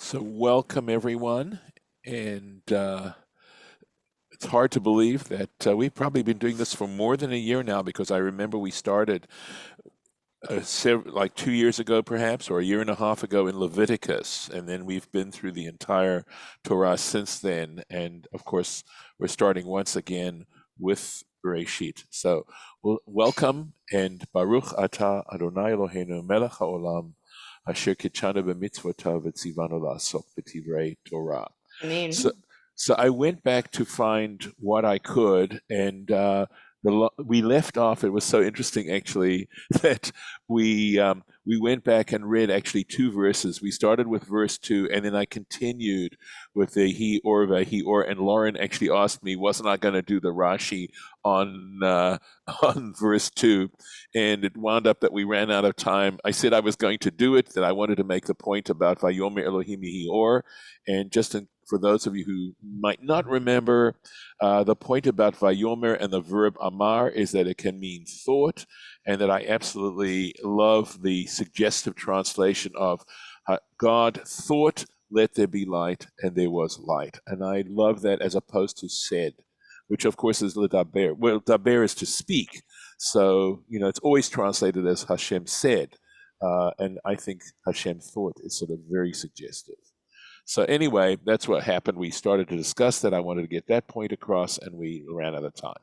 So, welcome everyone. And it's hard to believe that we've probably been doing this for more than a year now because I remember we started like 2 years ago, perhaps, or a year and a half ago in Leviticus. And then we've been through the entire Torah since then. And of course, we're starting once again with Bereshit. So, welcome and Baruch Atah Adonai Eloheinu Melech HaOlam. Asher kitchanu b'mitzvotav v'tzivanu la'asok b'divrei Torah. I mean, So, so I went back to find what I could, and we left off. It was so interesting, actually, that we went back and read actually two verses. We started with verse 2, and then I continued with the he or the he or. And Lauren actually asked me, wasn't I going to do the Rashi on on verse 2? And it wound up that we ran out of time. I said I was going to do it, that I wanted to make the point about Vayomer Elohim he or, and for those of you who might not remember, the point about Vayomer and the verb Amar is that it can mean thought, and that I absolutely love the suggestive translation of God thought, let there be light, and there was light. And I love that as opposed to said, which of course is Daber. Well, Daber is to speak. So, it's always translated as Hashem said. And I think Hashem thought is sort of very suggestive. So anyway, that's what happened. We started to discuss that. I wanted to get that point across, and we ran out of time.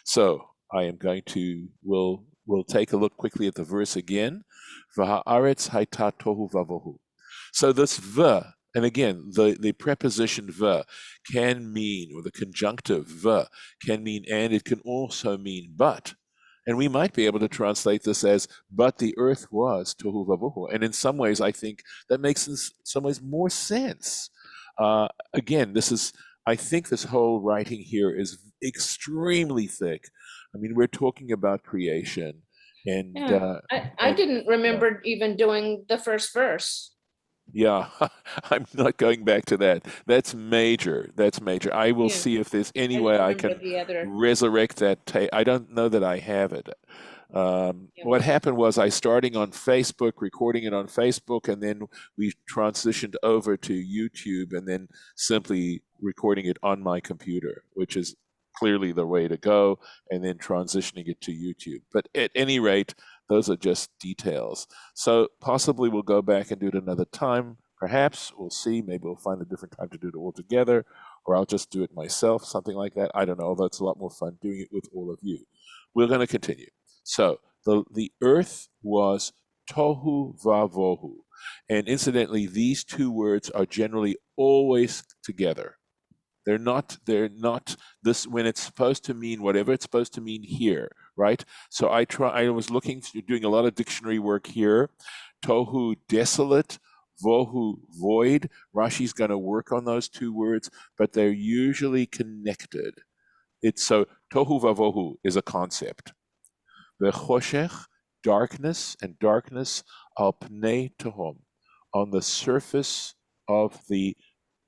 So I am going to, we'll take a look quickly at the verse again. V'ha'aretz hayta tohu vavohu. So this v, and again, the preposition v can mean, or the conjunctive v can mean and, it can also mean but. And we might be able to translate this as, but the earth was tohu vavohu. And in some ways, I think that makes in some ways more sense. Again, I think this whole writing here is extremely thick. I mean, we're talking about creation. And, yeah, I and didn't remember even doing the first verse. yeah, I'm not going back to that. That's major. That's major. I will Yeah, see if there's any I way I remember can the other. resurrect that tape. I don't know that I have it. Yeah. What happened was I starting on Facebook, recording it on Facebook, and then we transitioned over to YouTube and then simply recording it on my computer, which is clearly the way to go, and then transitioning it to YouTube. But at any rate, those are just details. So possibly we'll go back and do it another time. Perhaps we'll see. Maybe we'll find a different time to do it all together, or I'll just do it myself, something like that. I don't know. Although it's a lot more fun doing it with all of you. We're going to continue. So the earth was tohu vavohu. And incidentally, these two words are generally always together. They're not this when it's supposed to mean whatever it's supposed to mean here, right? So I was doing a lot of dictionary work here. Tohu, desolate, vohu, void. Rashi's going to work on those two words, but they're usually connected. So tohu vavohu is a concept. V'choshech, darkness, and darkness al pnei tehom, on the surface of the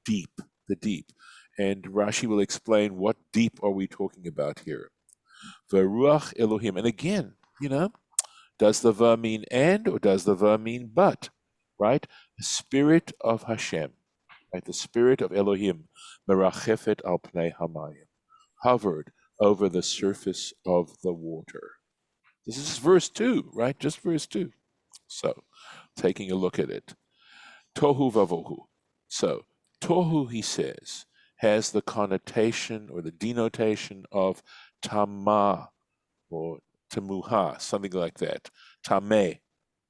deep, the deep. And Rashi will explain what deep are we talking about here. V'ruach Elohim. And again, does the va mean and, or does the va mean but? Right? The spirit of Hashem, right? The spirit of Elohim, merachefet al pnei hamayim, hovered over the surface of the water. This is verse 2, right? Just verse 2. So, taking a look at it. Tohu vavohu. So, tohu, he says, has the connotation or the denotation of tama or temuha, something like that. Tameh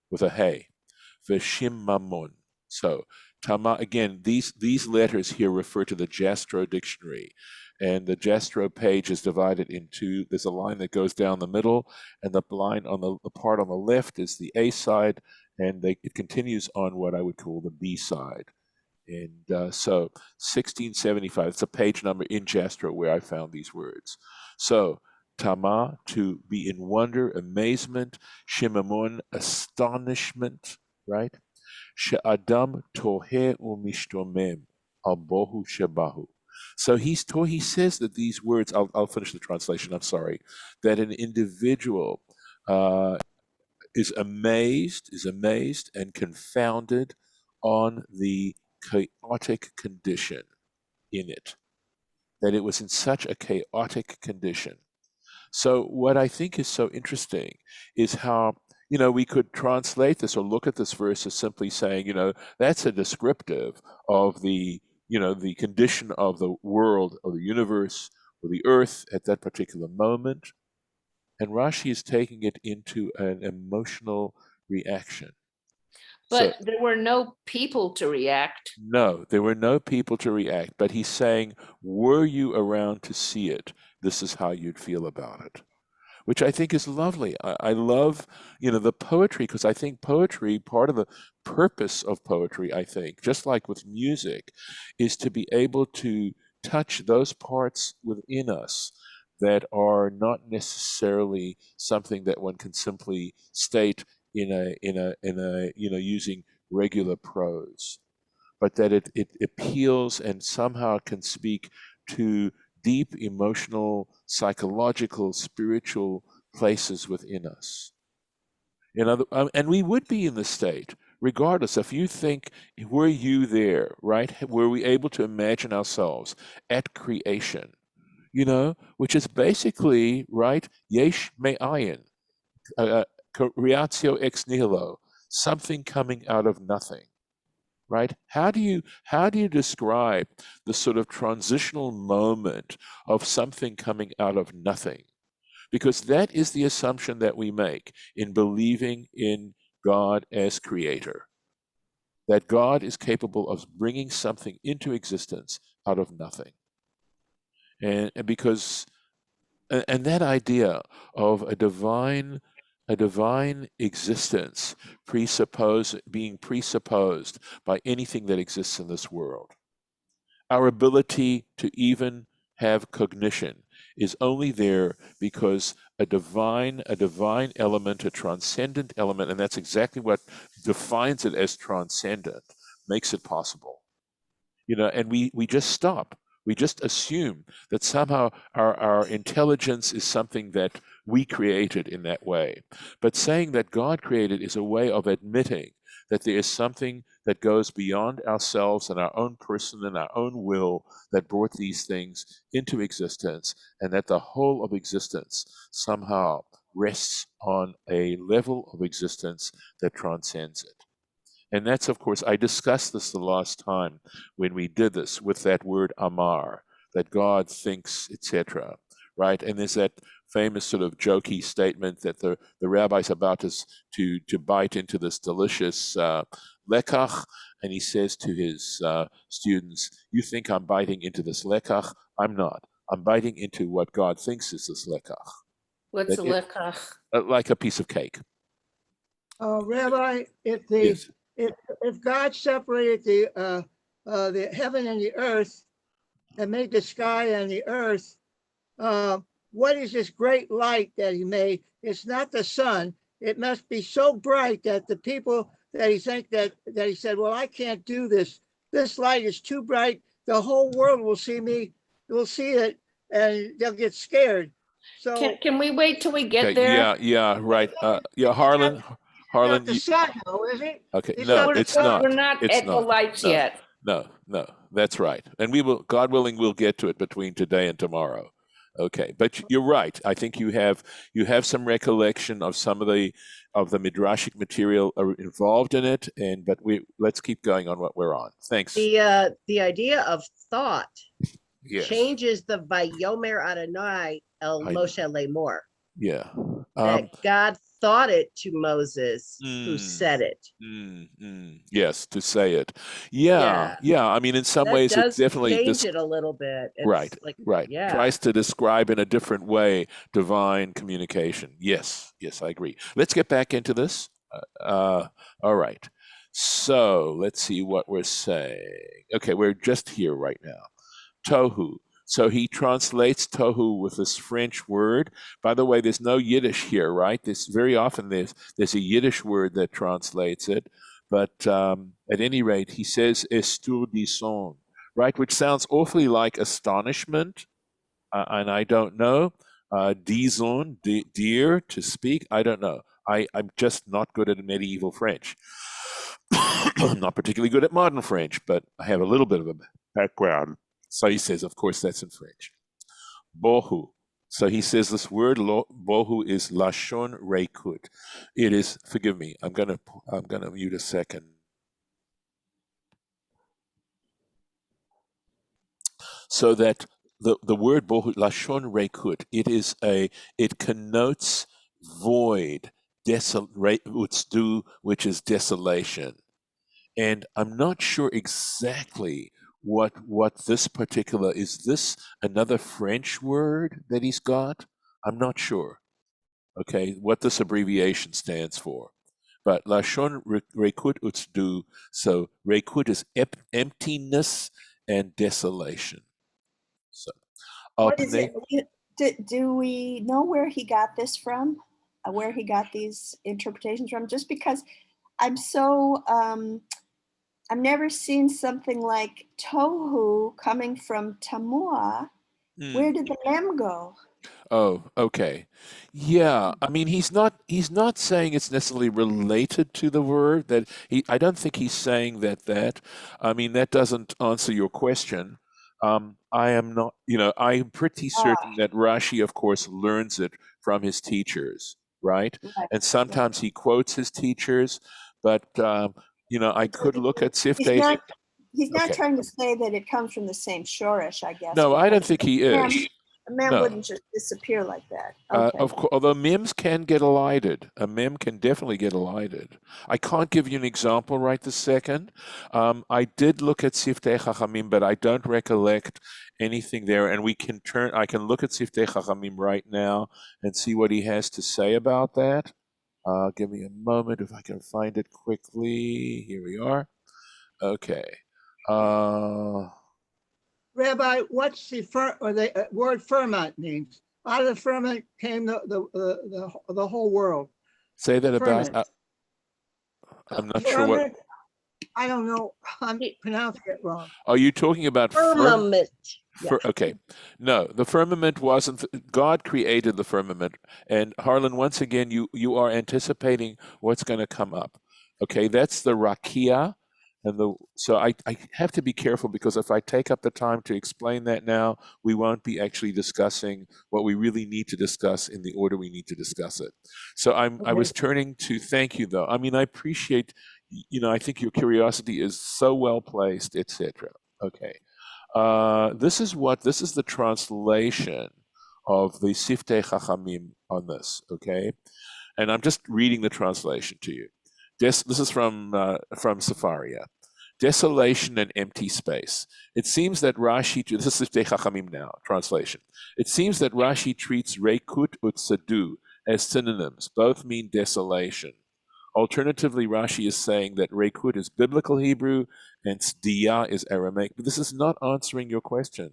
with a hey. Veshim mamun. So, tama, again, these letters here refer to the Jastrow dictionary. And the Jastrow page is divided into, there's a line that goes down the middle, and the line on the part on the left is the A side, and it continues on what I would call the B side. And so 1675, it's a page number in Jastrow where I found these words. So, Tama, to be in wonder, amazement, Shimamun, astonishment, right? She'adam tohe umishtomem, albohu shebahu. So he says that these words, I'll finish the translation, I'm sorry, that an individual is amazed and confounded on the chaotic condition in it, that it was in such a chaotic condition. So what I think is so interesting is how, we could translate this or look at this verse as simply saying, that's a descriptive of the condition of the world, or the universe, or the earth at that particular moment. And Rashi is taking it into an emotional reaction. So, But there were no people to react. no, there were no people to react, but he's saying, were you around to see it, this is how you'd feel about it, which I think is lovely. I love, the poetry, because I think poetry, part of the purpose of poetry, I think, just like with music, is to be able to touch those parts within us that are not necessarily something that one can simply state in a using regular prose, but that it appeals and somehow can speak to deep emotional, psychological, spiritual places within us. And we would be in the state, regardless. If you think, were you there, right? Were we able to imagine ourselves at creation, which is basically, right, yesh me'ayin, reatio ex nihilo, something coming out of nothing. Right? How do you describe the sort of transitional moment of something coming out of nothing? Because that is the assumption that we make in believing in God as creator, that God is capable of bringing something into existence out of nothing. And that idea of a divine existence being presupposed by anything that exists in this world. Our ability to even have cognition is only there because a divine element, a transcendent element, and that's exactly what defines it as transcendent, makes it possible. And we just stop. We just assume that somehow our intelligence is something that we created in that way. But saying that God created is a way of admitting that there is something that goes beyond ourselves and our own person and our own will that brought these things into existence, and that the whole of existence somehow rests on a level of existence that transcends it. And that's, of course, I discussed this the last time when we did this with that word amar, that God thinks, etc. Right? And there's that famous sort of jokey statement that the rabbi's about to bite into this delicious lekach, and he says to his students, "You think I'm biting into this lekach? I'm not. I'm biting into what God thinks is this lekach." What's a lekach? Like a piece of cake. Rabbi, Yes. if God separated the heaven and the earth and made the sky and the earth, what is this great light that he made? It's not the sun. It must be so bright that the people that he think that he said, well, I can't do this. This light is too bright. The whole world will see it, and they'll get scared. So Can we wait till we get Okay, there? yeah, right. Yeah, Harlan, not the sun, though, is it? okay, It's no, not it's the sun. not. We're not It's at the not. lights No, yet. no, that's right. And we will, God willing, we'll get to it between today and tomorrow. Okay, but you're right. I think you have some recollection of some of the midrashic material involved in it, but let's keep going on what we're on. Thanks. The idea of thought Yes. changes the Vayomer Adonai El Moshe Lemor. Yeah. That God thought it to Moses, who said it. Yes, to say it. Yeah. I mean, in some That ways, it does definitely change it a little bit. It's right. Yeah. Tries to describe in a different way divine communication. Yes, I agree. Let's get back into this. All right. So let's see what we're saying. Okay, we're just here right now. Tohu. So he translates tohu with this French word. By the way, there's no Yiddish here, right? Very often there's a Yiddish word that translates it. But at any rate, he says estourdissant, right? Which sounds awfully like astonishment. And I don't know. Disons, dear, to speak. I don't know. I'm just not good at medieval French. I'm not particularly good at modern French, but I have a little bit of a background. So he says, of course, that's in French. Bohu. So he says this word bohu is lashon reikut. It is. Forgive me. I'm gonna mute a second. So that the word bohu lashon reikut, it connotes void, which is desolation. And I'm not sure exactly what this particular, is this another French word that he's got? I'm not sure. Okay, what this abbreviation stands for. But Lashon Rekut Utsdu, so Rekut is emptiness and desolation. So What is it? Do we know where he got this from? Where he got these interpretations from? Just because I'm so, I've never seen something like tohu coming from tamua. Where did the mem go? Oh, okay. Yeah, I mean he's not saying it's necessarily related to the word that I don't think he's saying that. I mean that doesn't answer your question. I am not, I'm pretty certain that Rashi, of course, learns it from his teachers, right? Right. And sometimes he quotes his teachers, but I could look at Siftei. He's not Okay. trying to say that it comes from the same shorish, I guess. No, I don't because think he is. a mem No. wouldn't just disappear like that. Okay. Of course, although mems can get elided. A mem can definitely get elided. I can't give you an example right this second. I did look at Siftei Chachamim, but I don't recollect anything there. And I can look at Siftei Chachamim right now and see what he has to say about that. Give me a moment if I can find it quickly. Here we are. Okay. Rabbi, what's the word firmament means? Out of the firmament came the whole world. Say that about. Firmament. I'm not sure what. I don't know. I'm pronouncing it wrong. Are you talking about Firmament. Okay. No, the firmament wasn't. God created the firmament. And Harlan, once again, you are anticipating what's going to come up. Okay, that's the rakia. So I have to be careful, because if I take up the time to explain that now, we won't be actually discussing what we really need to discuss in the order we need to discuss it. So I was turning to, thank you though. I mean, I appreciate, I think your curiosity is so well placed, etc. Okay. This is the translation of the Siftei Chachamim on this, okay? And I'm just reading the translation to you. This is from Sefaria. Desolation and empty space. It seems that Rashi, this is Siftei Chachamim now, translation. It seems that Rashi treats Reikut utsadu as synonyms. Both mean desolation. Alternatively, Rashi is saying that Reikut is biblical Hebrew and Tzdiya is Aramaic. But this is not answering your question,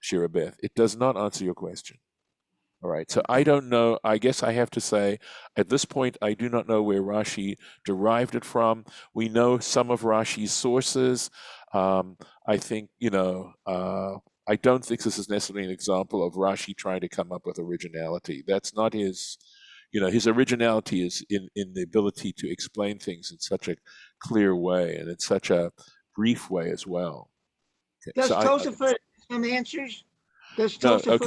Shirabeth. It does not answer your question. All right, so I don't know. I guess I have to say, at this point, I do not know where Rashi derived it from. We know some of Rashi's sources. I think, I don't think this is necessarily an example of Rashi trying to come up with originality. That's not his, his originality is in the ability to explain things in such a clear way and in such a brief way as well. Does Tosafot have some answers? No, so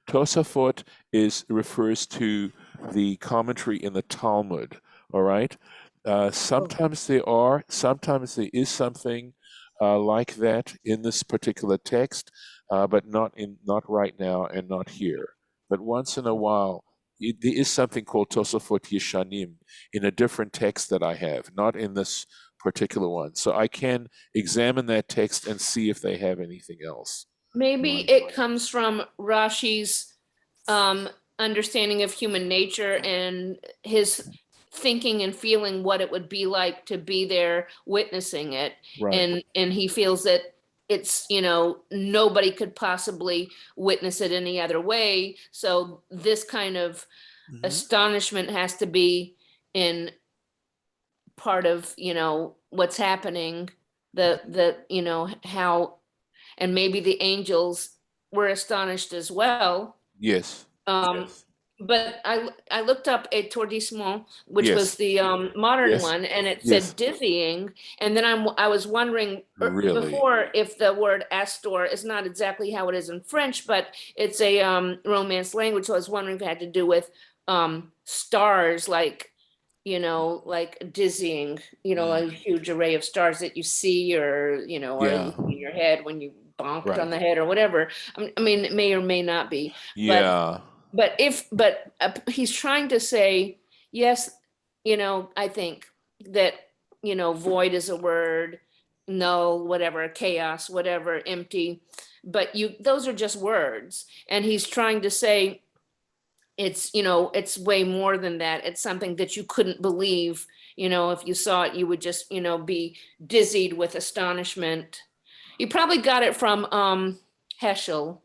Tosafot refers to the commentary in the Talmud. All right. Sometimes there is something like that in this particular text, but not right now and not here. But once in a while, there is something called Tosafot Yeshanim in a different text that I have, not in this particular one. So I can examine that text and see if they have anything else. Maybe it comes from Rashi's understanding of human nature and his thinking and feeling what it would be like to be there witnessing it. Right. And he feels that it's, nobody could possibly witness it any other way. So this kind of astonishment has to be in part of, what's happening, how, and maybe the angels were astonished as well. Yes. But I looked up a Tordismo, which Yes. was the modern Yes. one, and it Yes. said dizzying. And then I was wondering Really? before if the word Astor is not exactly how it is in French, but it's a Romance language. So I was wondering if it had to do with stars, like, like dizzying, a huge array of stars that you see, or, or Yeah. in your head when you bonked Right. on the head or whatever. I mean, it may or may not be. Yeah. But he's trying to say, yes, I think that, void is a word, null, whatever, chaos, whatever, empty, but those are just words. And he's trying to say it's way more than that. It's something that you couldn't believe, if you saw it, you would just, be dizzied with astonishment. You probably got it from Heschel.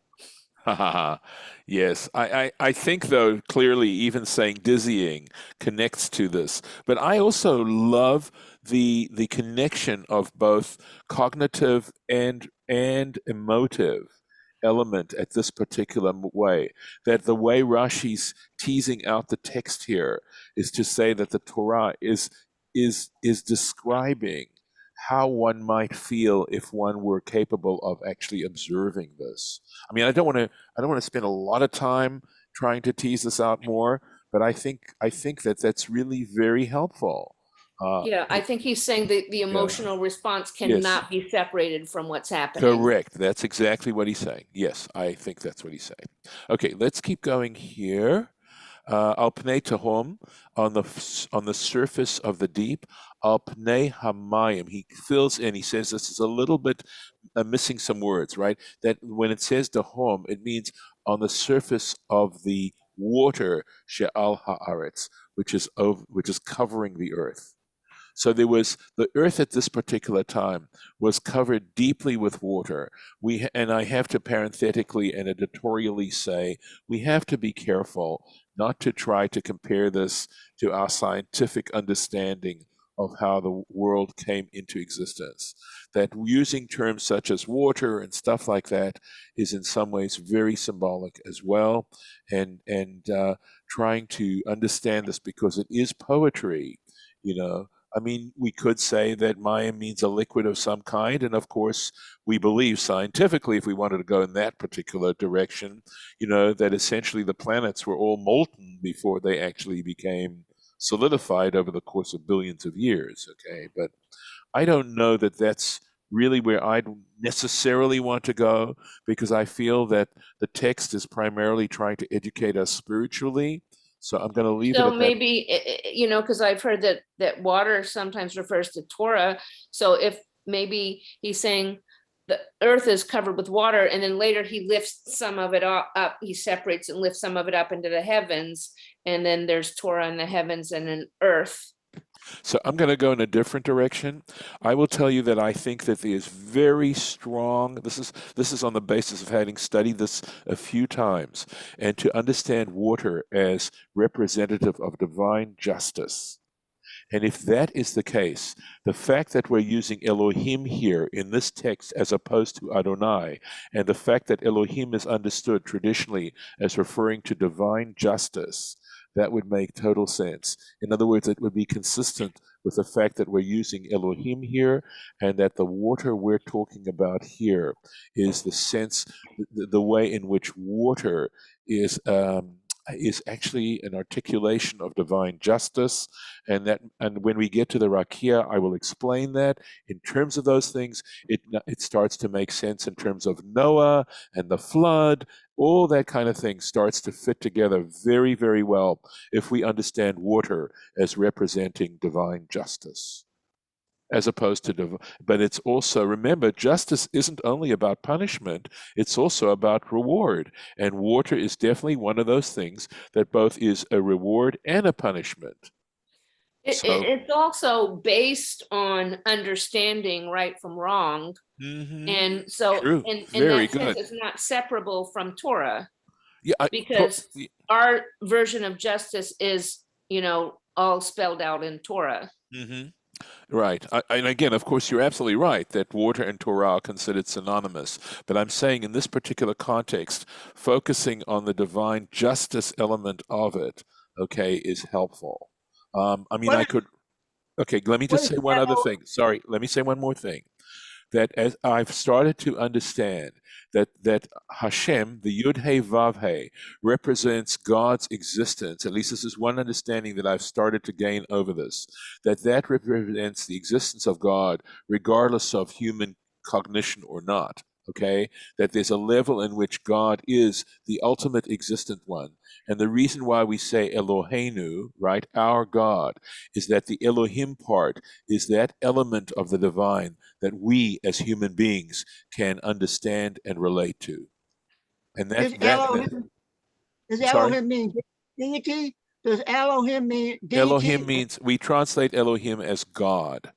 Yes, I think though clearly even saying dizzying connects to this, but I also love the connection of both cognitive and emotive element at this particular way. That the way Rashi's teasing out the text here is to say that the Torah is describing how one might feel if one were capable of actually observing this. I mean, I don't want to spend a lot of time trying to tease this out more, but I think that that's really very helpful. Yeah, I think he's saying that the Yeah. emotional response Yes. cannot be separated from what's happening. Correct. That's exactly what he's saying. Yes, I think that's what he's saying. Okay, let's keep going here. Al pnei tehom, on the surface of the deep. Al pnei hamayim. He fills in. He says this is a little bit missing some words, right? That when it says tehom, it means on the surface of the water, she'al haaretz, which is covering the earth. So the earth at this particular time was covered deeply with water. And I have to parenthetically and editorially say, we have to be careful not to try to compare this to our scientific understanding of how the world came into existence. That using terms such as water and stuff like that is in some ways very symbolic as well. And trying to understand this because it is poetry, I mean, we could say that Mayim means a liquid of some kind, and of course, we believe scientifically, if we wanted to go in that particular direction, that essentially the planets were all molten before they actually became solidified over the course of billions of years, okay? But I don't know that that's really where I'd necessarily want to go, because I feel that the text is primarily trying to educate us spiritually. So I'm going to leave it So at that. maybe, because I've heard that water sometimes refers to Torah. So if maybe he's saying the earth is covered with water, and then later he lifts some of it up, he separates and lifts some of it up into the heavens, and then there's Torah in the heavens and in earth. So I'm going to go in a different direction. I will tell you that I think that there is very strong, this is on the basis of having studied this a few times, and to understand water as representative of divine justice. And if that is the case, the fact that we're using Elohim here in this text as opposed to Adonai, and the fact that Elohim is understood traditionally as referring to divine justice, that would make total sense. In other words, it would be consistent with the fact that we're using Elohim here, and that the water we're talking about here is the sense, the way in which water is actually an articulation of divine justice, and when we get to the Rakia, I will explain that. In terms of those things, it starts to make sense in terms of Noah and the flood. All that kind of thing starts to fit together very, very well if we understand water as representing divine justice, as opposed to but it's also, remember, justice isn't only about punishment, it's also about reward, and water is definitely one of those things that both is a reward and a punishment. It's also based on understanding right from wrong. And so True. in Very that sense, good. it's not separable from Torah, Yeah, because our version of justice is, all spelled out in Torah. Right. And again, of course, you're absolutely right that water and Torah are considered synonymous. But I'm saying in this particular context, focusing on the divine justice element of it, okay, is helpful. I mean, What I is, could, okay, let me what just is say one other thing. Sorry, let me say one more thing. That as I've started to understand that Hashem, the Yud He Vav He, represents God's existence. At least this is one understanding that I've started to gain over this. That represents the existence of God, regardless of human cognition or not. Okay, that there's a level in which God is the ultimate existent one, and the reason why we say Eloheinu, right, our God, is that the Elohim part is that element of the divine that we as human beings can understand and relate to. And is Elohim? Does sorry, Elohim mean deity? Does Elohim mean Elohim deity? means, we translate Elohim as God.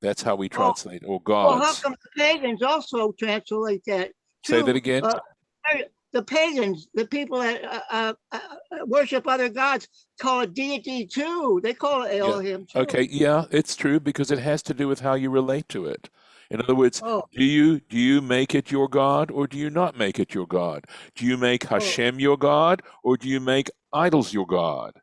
That's how we Oh, translate, or well, how gods. come the pagans also translate that Say that too? again. The pagans, the people that worship other gods, call it deity too. They call it Yeah. Elohim too. Okay, yeah, it's true because it has to do with how you relate to it. In other words, Oh, do you make it your God or do you not make it your God? Do you make oh, Hashem your God or do you make idols your God?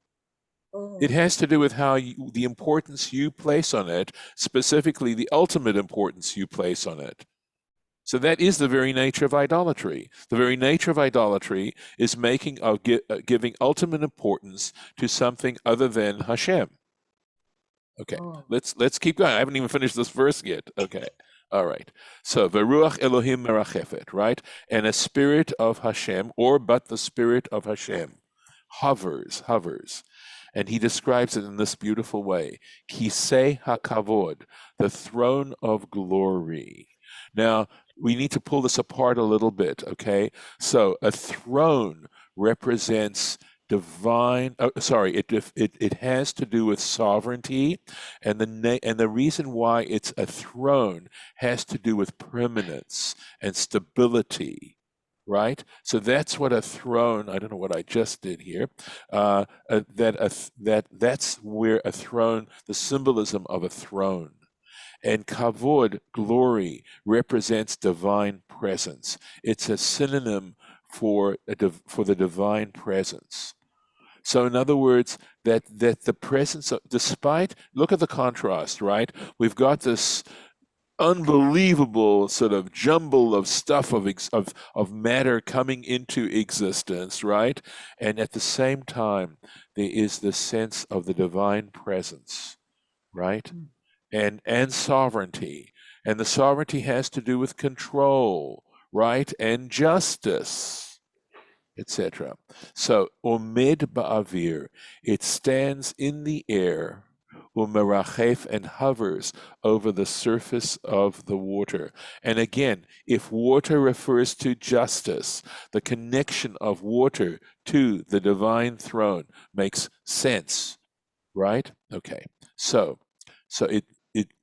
It oh. has to do with how the importance you place on it, specifically the ultimate importance you place on it. So that is the very nature of idolatry. The very nature of idolatry is giving ultimate importance to something other than Hashem. Okay, Oh. let's keep going. I haven't even finished this verse yet. Okay, all right. So Veruach Elohim merachefet, right? And a spirit of Hashem, or but the spirit of Hashem, hovers. And he describes it in this beautiful way: Kisei hakavod, the throne of glory. Now we need to pull this apart a little bit. Okay, so a throne represents divine, it has to do with sovereignty, and the reason why it's a throne has to do with permanence and stability, right? So that's what a throne, I don't know what I just did here, that's where a throne, the symbolism of a throne. And kavod, glory, represents divine presence. It's a synonym for the divine presence. So in other words, that the presence of, despite, look at the contrast, right? We've got this unbelievable sort of jumble of stuff of matter coming into existence, right? And at the same time, there is the sense of the divine presence, right? And sovereignty. And the sovereignty has to do with control, right? And justice, etc. So, omed ba'avir, it stands in the air, umerachef, and hovers over the surface of the water. And again, if water refers to justice, the connection of water to the divine throne makes sense, right? Okay, so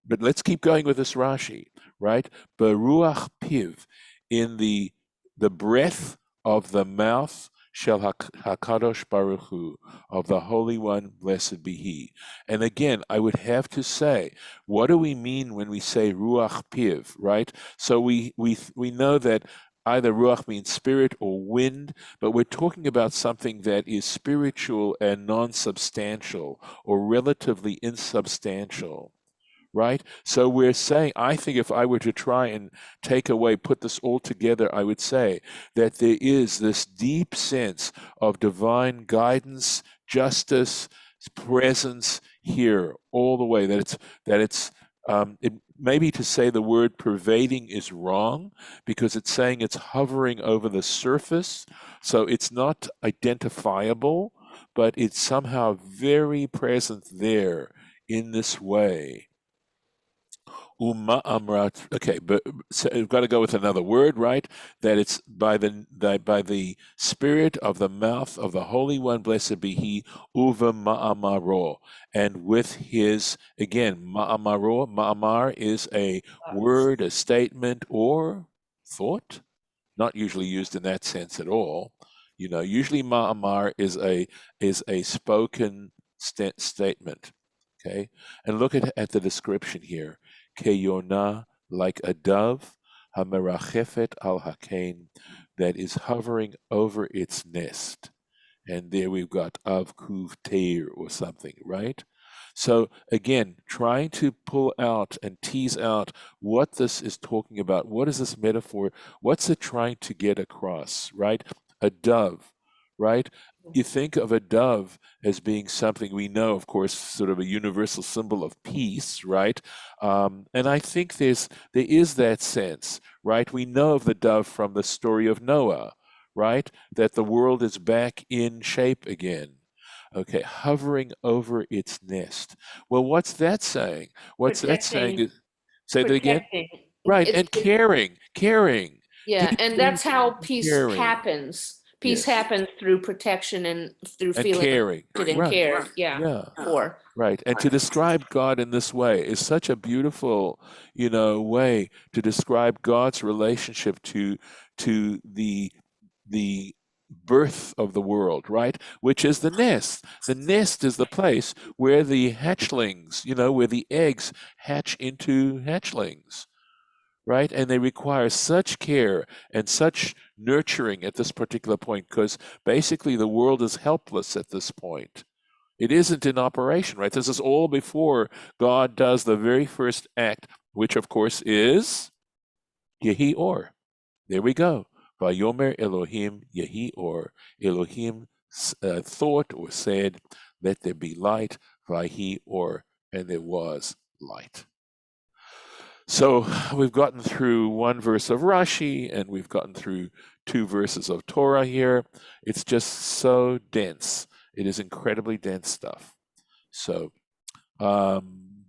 but let's keep going with this Rashi, right? Beruach piv, in the breath of the mouth shel Hakadosh Baruch Hu, of the Holy One, blessed be He. And again, I would have to say, what do we mean when we say Ruach Piv, right? So we know that either Ruach means spirit or wind, but we're talking about something that is spiritual and non-substantial or relatively insubstantial. Right? So we're saying, I think if I were to try and put this all together, I would say that there is this deep sense of divine guidance, justice, presence here all the way, maybe to say the word pervading is wrong because it's saying it's hovering over the surface. So it's not identifiable, but it's somehow very present there in this way. Amrat. Okay, but so we've got to go with another word, right? That it's by the spirit of the mouth of the Holy One, blessed be He, uva ma'amaro, and with his, again, ma'amaro. Ma'amar is a word, a statement, or thought, not usually used in that sense at all. Usually ma'amar is a spoken statement. Okay, and look at the description here. Keyona, like a dove, hamerachefet al hakein, that is hovering over its nest. And there we've got av kuv teir or something, right? So again, trying to pull out and tease out what this is talking about. What is this metaphor? What's it trying to get across, right? A dove, right? You think of a dove as being something we know, of course, sort of a universal symbol of peace, right? And I think there is that sense, right? We know of the dove from the story of Noah, right? That the world is back in shape again. Okay, hovering over its nest. Well, what's that saying? What's that saying? Protecting, Say that again. protecting. Right, It's, and caring, yeah, and deeply that's how peace caring. happens. Peace Yes, happens through protection and through and feeling caring. protected and Right. cared. Yeah, Yeah. for. Right. And to describe God in this way is such a beautiful, way to describe God's relationship to the birth of the world, right? Which is the nest. The nest is the place where the hatchlings, where the eggs hatch into hatchlings, right? And they require such care and such nurturing at this particular point because basically the world is helpless at this point. It isn't in operation, right? This is all before God does the very first act, which of course is Yehi Or. There we go. Vayomer Elohim Yehi Or. Elohim thought or said, let there be light, Vahi Or, and there was light. So we've gotten through one verse of Rashi, and we've gotten through 2 verses of Torah here. It's just so dense. It is incredibly dense stuff. So I'm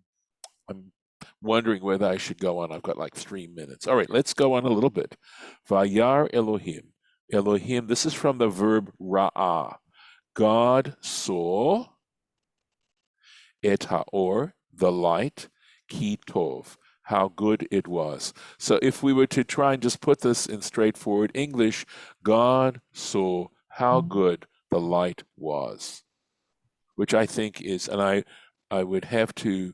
wondering whether I should go on. I've got like 3 minutes. All right, let's go on a little bit. Vayar Elohim. Elohim, this is from the verb ra'ah. God saw et ha'or, the light, ki tov, how good it was. So if we were to try and just put this in straightforward English, God saw how good the light was, which I think is, and I would have to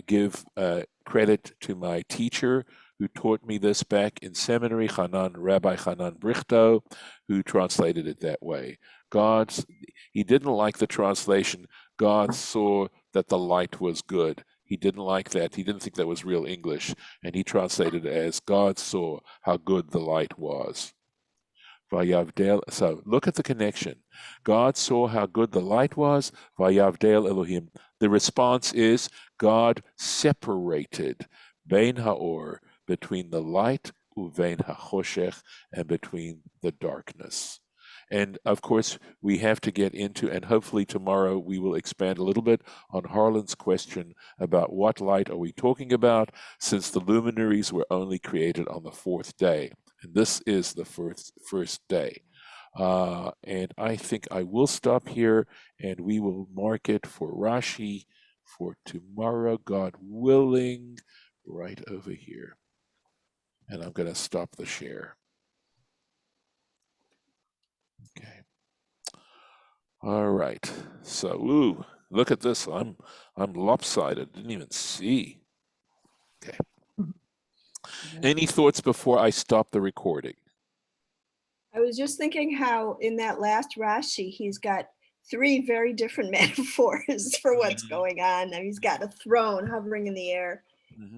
give credit to my teacher who taught me this back in seminary, Rabbi Hanan Brichto, who translated it that way. He didn't like the translation, God saw that the light was good. He didn't like that. He didn't think that was real English. And he translated it as God saw how good the light was. Vayavdel. So look at the connection. God saw how good the light was. Vayavdel Elohim. The response is God separated Bein Haor, between the light, Uvein HaChoshech, and between the darkness. And of course, we have to get into, and hopefully tomorrow we will expand a little bit on Harlan's question about what light are we talking about, since the luminaries were only created on the 4th day. And this is the first day. And I think I will stop here, and we will mark it for Rashi for tomorrow, God willing, right over here. And I'm going to stop the share. Okay. All right. So, look at this. I'm lopsided. Didn't even see. Okay. Any thoughts before I stop the recording? I was just thinking how in that last Rashi, he's got 3 very different metaphors for what's going on. Now, he's got a throne hovering in the air.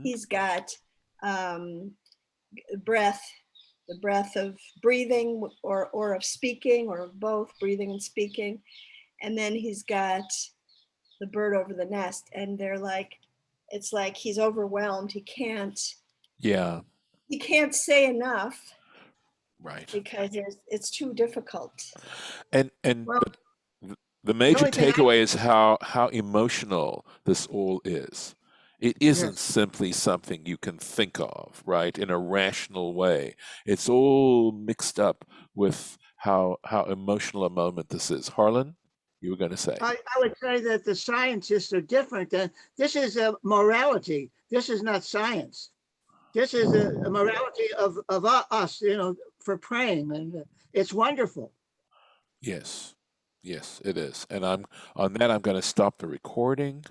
He's got breath, the breath of breathing or of speaking, or of both breathing and speaking. And then he's got the bird over the nest, and it's like he's overwhelmed. He can't say enough. Right. Because it's too difficult. And Well, but the major only thing takeaway is how emotional this all is. It isn't simply something you can think of, right, in a rational way. It's all mixed up with how emotional a moment this is. Harlan, you were going to say? I would say that the scientists are different. This is a morality. This is not science. This is a morality of us, for praying, and it's wonderful. Yes, it is. And I'm going to stop the recording.